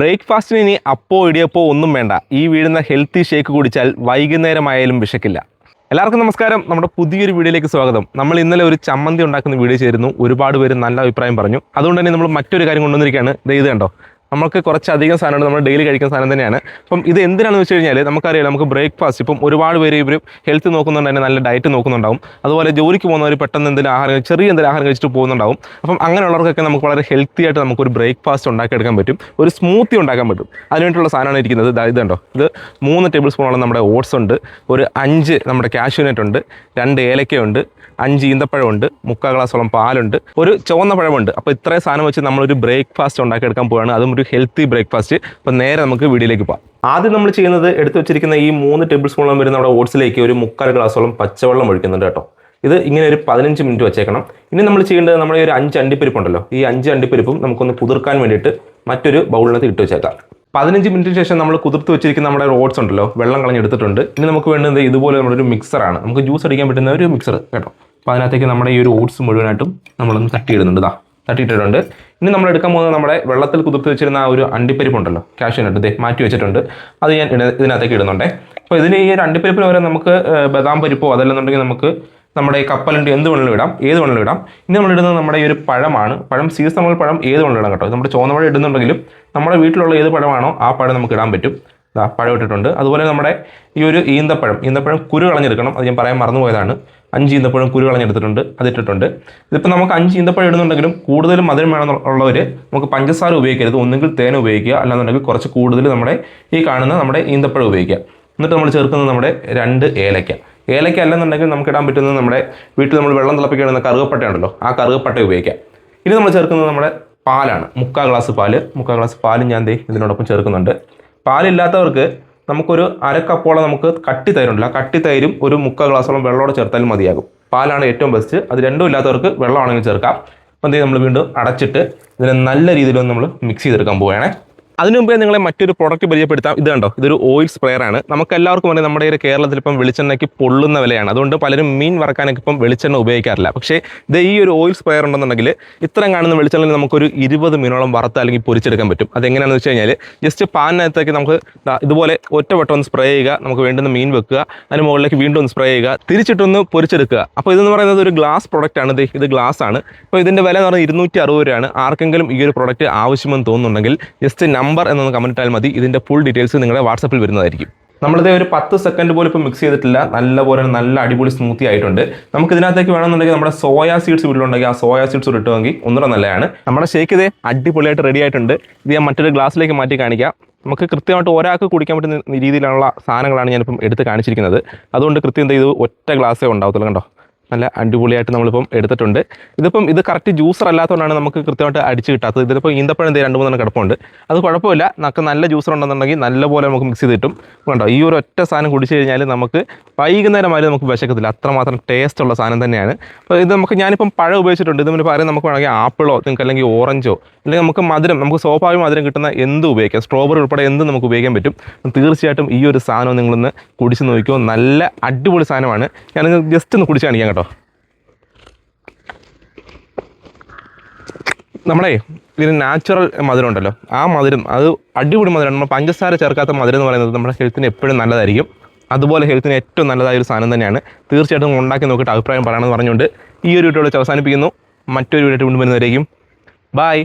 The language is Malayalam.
ബ്രേക്ക്ഫാസ്റ്റിന് ഇനി അപ്പോ ഇടിയപ്പോ ഒന്നും വേണ്ട. ഈ വീഴുന്ന ഹെൽത്തി ഷേക്ക് കുടിച്ചാൽ വൈകുന്നേരമായാലും വിശക്കില്ല. എല്ലാവർക്കും നമസ്കാരം. നമ്മുടെ പുതിയൊരു വീഡിയോയിലേക്ക് സ്വാഗതം. നമ്മൾ ഇന്നലെ ഒരു ചമ്മന്തി ഉണ്ടാക്കുന്ന വീഡിയോ ചെയ്തിരുന്നു. ഒരുപാട് പേര് നല്ല അഭിപ്രായം പറഞ്ഞു. അതുകൊണ്ട് തന്നെ നമ്മൾ മറ്റൊരു കാര്യം കൊണ്ടുവന്നിരിക്കുകയാണ്. ഇത് കണ്ടോ, നമുക്ക് കുറച്ചധികം സാധനമുണ്ട്. നമ്മൾ ഡെയിലി കഴിക്കുന്ന സാധനം തന്നെയാണ്. അപ്പം ഇത് എന്തിനാണെന്ന് വെച്ച് കഴിഞ്ഞാൽ നമുക്കറിയാം, നമുക്ക് ബ്രേക്ക്ഫാസ്റ്റ് ഇപ്പം ഒരുപാട് പേര് ഇവർ ഹെൽത്ത് നോക്കുന്നുണ്ട്, തന്നെ നല്ല ഡയറ്റ് നോക്കുന്നുണ്ടാവും. അതുപോലെ ജോലിക്ക് പോകുന്നവർ പെട്ടെന്ന് എന്തെങ്കിലും ആഹാരം, ചെറിയ എന്തെങ്കിലും ആഹാരം കഴിച്ചിട്ട് പോകുന്നുണ്ടാവും. അപ്പം അങ്ങനെയുള്ളവർക്കൊക്കെ നമുക്ക് വളരെ ഹെൽത്തി ആയിട്ട് നമുക്കൊരു ബ്രേക്ക്ഫാസ്റ്റ് ഉണ്ടാക്കിയെടുക്കാൻ പറ്റും, ഒരു സ്മൂത്തി ഉണ്ടാക്കാൻ പറ്റും. അതിനുവേണ്ടിയുള്ള സാധനമാണ് ഇരിക്കുന്നത്. ഇത് കണ്ടോ, ഇത് 3 ടേബിൾ സ്പൂണോളം നമ്മുടെ ഓട്സ് ഉണ്ട്, ഒരു 5 നമ്മുടെ കാഷ്യൂനട്ട് ഉണ്ട്, 2 ഏലക്കയുണ്ട്, 5 ഈന്തപ്പഴമുണ്ട്, 3/4 ഗ്ലാസോളം പാലുണ്ട്, ഒരു ചുവന്ന പഴമുണ്ട്. അപ്പോൾ ഇത്രയും സാധനം വെച്ച് നമ്മളൊരു ബ്രേക്ക്ഫാസ്റ്റ് ഉണ്ടാക്കിയെടുക്കാൻ പോവുകയാണ്. അതും ഒരു ഹെൽത്തി ബ്രേക്ക്ഫാസ്റ്റ്. അപ്പോൾ നേരെ നമുക്ക് വീഡിയോയിലേക്ക് പോകാം. ആദ്യം നമ്മൾ ചെയ്യുന്നത്, എടുത്തു വെച്ചിരിക്കുന്ന ഈ 3 ടേബിൾ സ്പൂണോളം വരുന്ന നമ്മുടെ ഓട്സിലേക്ക് ഒരു 3/4 ഗ്ലാസോളം പച്ചവെള്ളം ഒഴിക്കുന്നുണ്ട് കേട്ടോ. ഇത് ഇങ്ങനെ ഒരു 15 മിനിറ്റ് വെച്ചേക്കണം. ഇനി നമ്മൾ ചെയ്യേണ്ടത്, നമ്മുടെ ഒരു 5 അണ്ടിപ്പരിപ്പുണ്ടല്ലോ, ഈ 5 അണ്ടിപ്പരിപ്പും നമുക്കൊന്ന് കുതിർക്കാൻ വേണ്ടിയിട്ട് മറ്റൊരു ബൗളിനകത്ത് ഇട്ട് വെച്ചേക്കാം. 15 മിനിറ്റിന് ശേഷം നമ്മൾ കുതിർത്ത് വെച്ചിരിക്കുന്ന നമ്മുടെ ഓട്സ് ഉണ്ടല്ലോ, വെള്ളം കളഞ്ഞെടുത്തിട്ടുണ്ട്. ഇനി നമുക്ക് വേണ്ടത് ഇതുപോലെ നമ്മുടെ ഒരു മിക്സറാണ്, നമുക്ക് ജ്യൂസ് അടിക്കാൻ പറ്റുന്ന ഒരു മിക്സർ കേട്ടോ. അപ്പോൾ അതിനകത്തേക്ക് നമ്മുടെ ഈ ഒരു ഓട്സ് മുഴുവനായിട്ടും നമ്മളൊന്ന് തട്ടിയിടുന്നുണ്ട്. തട്ടിയിട്ടിട്ടുണ്ട്. ഇനി നമ്മൾ എടുക്കാൻ പോകുന്നത്, നമ്മുടെ വെള്ളത്തിൽ കുതിർത്ത് വെച്ചിരുന്ന ആ ഒരു അണ്ടിപ്പരിപ്പുണ്ടല്ലോ, കാഷ്യൂനട്ട് മാറ്റി വെച്ചിട്ടുണ്ട്. അത് ഞാൻ ഇതിനകത്തേക്ക് ഇടുന്നുണ്ടേ. അപ്പോൾ ഇതിന് ഈ ഒരു അണ്ടിപ്പരിപ്പിന് വരെ നമുക്ക് ബദാം പരിപ്പോ അതല്ലെന്നുണ്ടെങ്കിൽ നമുക്ക് നമ്മുടെ ഈ കപ്പലണ്ടി എന്ത് വേണമെങ്കിലും ഇടാം, ഏത് വേണമെങ്കിലും ഇടാം. ഇനി നമ്മൾ ഇടുന്നത് നമ്മുടെ ഈ ഒരു പഴമാണ്. പഴം സീസണൽ പഴം ഏത് വേണമെങ്കിലും ഇടാം കേട്ടോ. നമ്മുടെ ചുവന്ന പഴം ഇടുന്നുണ്ടെങ്കിലും നമ്മുടെ വീട്ടിലുള്ള ഏത് പഴമാണോ ആ പഴം നമുക്ക് ഇടാൻ പറ്റും. പഴം ഇട്ടിട്ടുണ്ട്. അതുപോലെ നമ്മുടെ ഈ ഒരു ഈന്തപ്പഴം കുരു കളഞ്ഞെടുക്കണം. അത് ഞാൻ പറയാൻ മറന്നുപോയതാണ്. 5 ഈന്തപ്പഴം കുരു കളഞ്ഞെടുത്തിട്ടുണ്ട്, അതിട്ടിട്ടുണ്ട്. ഇതിപ്പോൾ നമുക്ക് 5 ഈന്തപ്പഴം ഇടുന്നുണ്ടെങ്കിലും കൂടുതലും മധുരം വേണമെന്നുള്ളവർ നമുക്ക് പഞ്ചസാര ഉപയോഗിക്കരുത്. ഒന്നുകിൽ തേൻ ഉപയോഗിക്കുക, അല്ലാന്നുണ്ടെങ്കിൽ കുറച്ച് കൂടുതൽ നമ്മുടെ ഈ കാണുന്ന നമ്മുടെ ഈന്തപ്പഴം ഉപയോഗിക്കുക. എന്നിട്ട് നമ്മൾ ചേർക്കുന്നത് നമ്മുടെ 2 ഏലക്ക അല്ലെന്നുണ്ടെങ്കിൽ നമുക്ക് ഇടാൻ പറ്റുന്നത്, നമ്മുടെ വീട്ടിൽ നമ്മൾ വെള്ളം തിളപ്പിക്കുന്ന കറുകപ്പട്ട ഉണ്ടല്ലോ, ആ കറുകപ്പട്ട ഉപയോഗിക്കാം. ഇനി നമ്മൾ ചേർക്കുന്നത് നമ്മുടെ പാലാണ്. 3/4 ഗ്ലാസ് പാലും ഞാൻ ഇതിനോടൊപ്പം ചേർക്കുന്നുണ്ട്. പാലില്ലാത്തവർക്ക് നമുക്കൊരു 1/2 കപ്പോളം നമുക്ക് കട്ടി തൈരുണ്ടല്ലോ, ആ കട്ടി തൈരും ഒരു 3/4 ഗ്ലാസോളം വെള്ളത്തോടെ ചേർത്താലും മതിയാകും. പാലാണ് ഏറ്റവും ബെസ്റ്റ്. അത് രണ്ടും ഇല്ലാത്തവർക്ക് വെള്ളമാണെങ്കിൽ ചേർക്കാം. അപ്പം നമ്മൾ വീണ്ടും അടച്ചിട്ട് ഇതിനെ നല്ല രീതിയിലൊന്ന് നമ്മൾ മിക്സ് ചെയ്തെടുക്കാൻ പോവുകയാണേ. അതിനു മുമ്പേ നിങ്ങളെ മറ്റൊരു പ്രോഡക്റ്റ് പരിചയപ്പെടുത്താം. ഇത് കണ്ടോ, ഇതൊരു ഓയിൽ സ്പ്രെയർ ആണ്. നമുക്ക് എല്ലാവർക്കും അറിയാം, നമ്മുടെ ഈ കേരളത്തിൽ ഇപ്പം വെളിച്ചെണ്ണയ്ക്ക് പൊള്ളുന്ന വിലയാണ്. അതുകൊണ്ട് പലരും മീൻ വറക്കാനൊക്കെ ഇപ്പം വെളിച്ചെണ്ണ ഉപയോഗിക്കാറില്ല. പക്ഷേ ഇത് ഈ ഒരു ഓയിൽ സ്പ്രെയർ ഉണ്ടെന്നുണ്ടെങ്കിൽ ഇത്രയും കാണുന്ന വെളിച്ചെണ്ണയിൽ നമുക്കൊരു 20 മീനോളം വറുത്ത് അല്ലെങ്കിൽ പൊരിച്ചെടുക്കാൻ പറ്റും. അതെങ്ങനെയാണെന്ന് വെച്ച് കഴിഞ്ഞാൽ, ജസ്റ്റ് പാനിനകത്തേക്ക് നമുക്ക് ഇതുപോലെ ഒറ്റവട്ടം ഒന്ന് സ്പ്രേ ചെയ്യുക, നമുക്ക് വേണ്ടുന്ന മീൻ വെക്കുക, അതിന് മുകളിലേക്ക് വീണ്ടും ഒന്ന് സ്പ്രേ ചെയ്യുക, തിരിച്ചിട്ടൊന്ന് പൊരിച്ചെടുക്കുക. അപ്പോൾ ഇതെന്ന് പറയുന്നത് ഒരു ഗ്ലാസ് പ്രോഡക്റ്റ് ആണ്. ഇത് ഗ്ലാസ് ആണ്. അപ്പോൾ ഇതിൻ്റെ വില എന്ന് പറഞ്ഞാൽ 260 രൂപയാണ്. ആർക്കെങ്കിലും ഈ ഒരു പ്രോഡക്റ്റ് ആവശ്യമെന്ന് തോന്നുന്നുണ്ടെങ്കിൽ ജസ്റ്റ് നമ്പർ എന്നൊന്ന് കമന്റ് ഇട്ടാൽ മതി. ഇതിന്റെ ഫുൾ ഡീറ്റെയിൽസ് നിങ്ങളുടെ വാട്സാപ്പിൽ വരുന്നതായിരിക്കും. നമ്മളിത് ഒരു 10 സെക്കൻഡ് പോലും ഇപ്പോൾ മിക്സ് ചെയ്തിട്ടില്ല. നല്ല അടിപൊളി സ്മൂത്തി ആയിട്ടുണ്ട്. നമുക്ക് ഇതിനകത്തേക്ക് വേണമെന്നുണ്ടെങ്കിൽ നമ്മുടെ സോയാ സീഡ്സ് വീട്ടിലുണ്ടെങ്കിൽ ആ സോയാ സീഡ്സ് ഇട്ടുമെങ്കിൽ ഒന്നുകൂടെ നല്ലതാണ്. നമ്മുടെ ഷേക്ക് ഇത് അടിപൊളിയായിട്ട് റെഡി ആയിട്ടുണ്ട്. ഇത് ഞാൻ മറ്റൊരു ഗ്ലാസ്സിലേക്ക് മാറ്റി കാണിക്കാം. നമുക്ക് കൃത്യമായിട്ട് ഒരാൾക്ക് കുടിക്കാൻ പറ്റുന്ന രീതിയിലുള്ള സാധനങ്ങളാണ് ഞാനിപ്പം എടുത്ത് കാണിച്ചിരിക്കുന്നത്. അതുകൊണ്ട് കൃത്യം ഇത് ഒറ്റ ഗ്ലാസ്സേ ഉണ്ടാവത്തുള്ളൂ. കണ്ടോ, നല്ല അടിപൊളിയായിട്ട് നമ്മളിപ്പം എടുത്തിട്ടുണ്ട്. ഇത് കറക്റ്റ് ജ്യൂസർ അല്ലാത്തതുകൊണ്ടാണ് നമുക്ക് കൃത്യമായിട്ട് അടിച്ച് കിട്ടാത്തത്. ഇതിലിപ്പോൾ ഈന്തപ്പഴം 2-3 കിടപ്പുണ്ട്. അത് കുഴപ്പമില്ല. നമുക്ക് നല്ല ജ്യൂസർ ഉണ്ടെന്നുണ്ടെങ്കിൽ നല്ലപോലെ നമുക്ക് മിക്സ് ചെയ്ത് കിട്ടും. കണ്ടോ, ഈ ഒരു ഒറ്റ സാധനം കുടിച്ച് കഴിഞ്ഞാൽ നമുക്ക് വൈകുന്നേരമായാലും നമുക്ക് വിശക്കത്തില്ല. അത്രമാത്രം ടേസ്റ്റ് ഉള്ള സാധനം തന്നെയാണ്. അപ്പോൾ ഇത് ഞാനിപ്പം പഴം ഉപയോഗിച്ചിട്ടുണ്ട്. ഇതിന് പകരം നമുക്ക് വേണമെങ്കിൽ ആപ്പിളോ നിങ്ങൾക്ക് അല്ലെങ്കിൽ ഓറഞ്ചോ അല്ലെങ്കിൽ നമുക്ക് മധുരം, നമുക്ക് സ്വാഭാവിക മധുരം കിട്ടുന്ന എന്ത് ഉപയോഗിക്കാം. സ്ട്രോബെറി ഉൾപ്പെടെ എന്ത് നമുക്ക് ഉപയോഗിക്കാൻ പറ്റും. തീർച്ചയായിട്ടും ഈ ഒരു സാധനം നിങ്ങളൊന്ന് കുടിച്ച് നോക്കിയോ. നല്ല അടിപൊളി സാധനമാണ്. ഞാനിത് ജസ്റ്റ് ഒന്ന് കുടിച്ച് കാണിക്കാം കേട്ടോ. നമ്മുടെ ഇതിന് നാച്ചുറൽ മധുരം ഉണ്ടല്ലോ, ആ മധുരം അത് അടിപൊളി മധുരമാണ്. നമ്മൾ പഞ്ചസാര ചേർക്കാത്ത മധുരം എന്ന് പറയുന്നത് നമ്മുടെ ഹെൽത്തിന് എപ്പോഴും നല്ലതായിരിക്കും. അതുപോലെ ഹെൽത്തിന് ഏറ്റവും നല്ലതായ ഒരു സാധനം തന്നെയാണ്. തീർച്ചയായിട്ടും ഉണ്ടാക്കി നോക്കിയിട്ട് അഭിപ്രായം പറയണമെന്ന് പറഞ്ഞുകൊണ്ട് ഈ ഒരു വീഡിയോ അവസാനിപ്പിക്കുന്നു. മറ്റൊരു വീഡിയോ കൊണ്ടുവരുന്നവരേക്കും ബൈ.